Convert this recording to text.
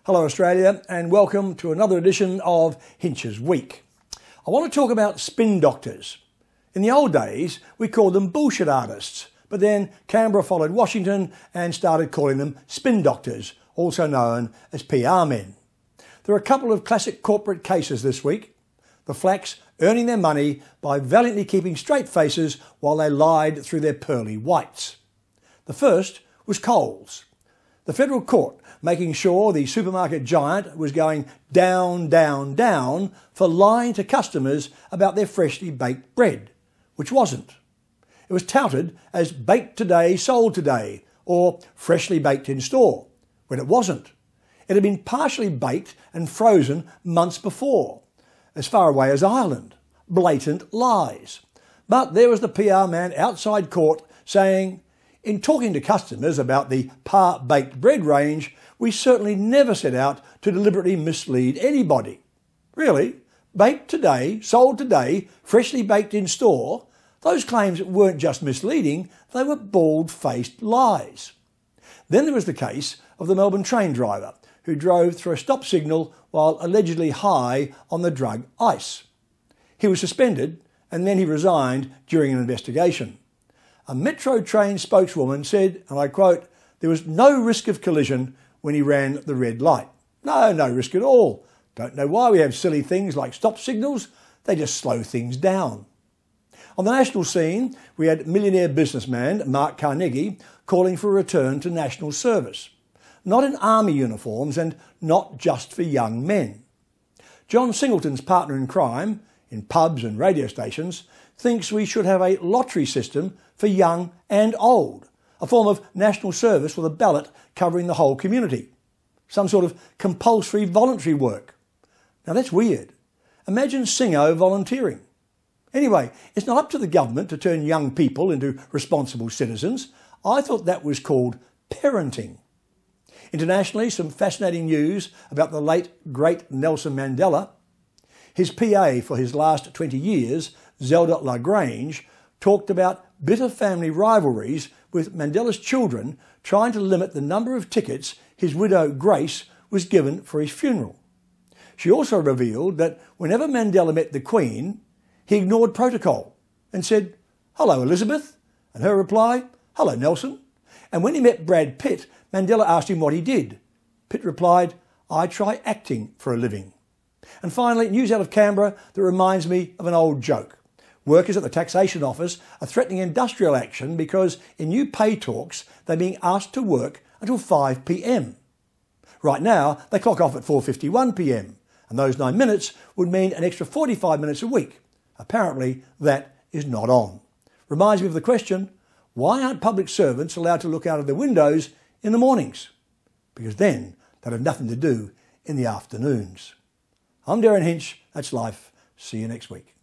Hello Australia and welcome to another edition of Hinch's Week. I want to talk about spin doctors. In the old days we called them bullshit artists, but then Canberra followed Washington and started calling them spin doctors, also known as PR men. There are a couple of classic corporate cases this week. The flacks earning their money by valiantly keeping straight faces while they lied through their pearly whites. The first was Coles. The federal court making sure the supermarket giant was going down, down, down for lying to customers about their freshly baked bread, which wasn't. It was touted as baked today, sold today, or freshly baked in store, when it wasn't. It had been partially baked and frozen months before, as far away as Ireland. Blatant lies. But there was the PR man outside court saying, "In talking to customers about the par-baked bread range, we certainly never set out to deliberately mislead anybody." Really? Baked today, sold today, freshly baked in store? Those claims weren't just misleading, they were bald-faced lies. Then there was the case of the Melbourne train driver who drove through a stop signal while allegedly high on the drug ice. He was suspended and then he resigned during an investigation. A Metro train spokeswoman said, and I quote, "There was no risk of collision when he ran the red light." No risk at all. Don't know why we have silly things like stop signals. They just slow things down. On the national scene, we had millionaire businessman Mark Carnegie calling for a return to national service. Not in army uniforms and not just for young men. John Singleton's partner in crime, in pubs and radio stations, thinks we should have a lottery system for young and old, a form of national service with a ballot covering the whole community. Some sort of compulsory voluntary work. Now that's weird. Imagine Singo volunteering. Anyway, it's not up to the government to turn young people into responsible citizens. I thought that was called parenting. Internationally, some fascinating news about the late, great Nelson Mandela. His PA for his last 20 years, Zelda LaGrange, talked about bitter family rivalries with Mandela's children trying to limit the number of tickets his widow Grace was given for his funeral. She also revealed that whenever Mandela met the Queen, he ignored protocol and said, "Hello, Elizabeth," and her reply, "Hello, Nelson." And when he met Brad Pitt, Mandela asked him what he did. Pitt replied, "I try acting for a living." And finally, news out of Canberra that reminds me of an old joke. Workers at the taxation office are threatening industrial action because in new pay talks they're being asked to work until 5 p.m. Right now they clock off at 4:51 p.m. and those 9 minutes would mean an extra 45 minutes a week. Apparently that is not on. Reminds me of the question, why aren't public servants allowed to look out of their windows in the mornings? Because then they'd have nothing to do in the afternoons. I'm Derryn Hinch, that's life. See you next week.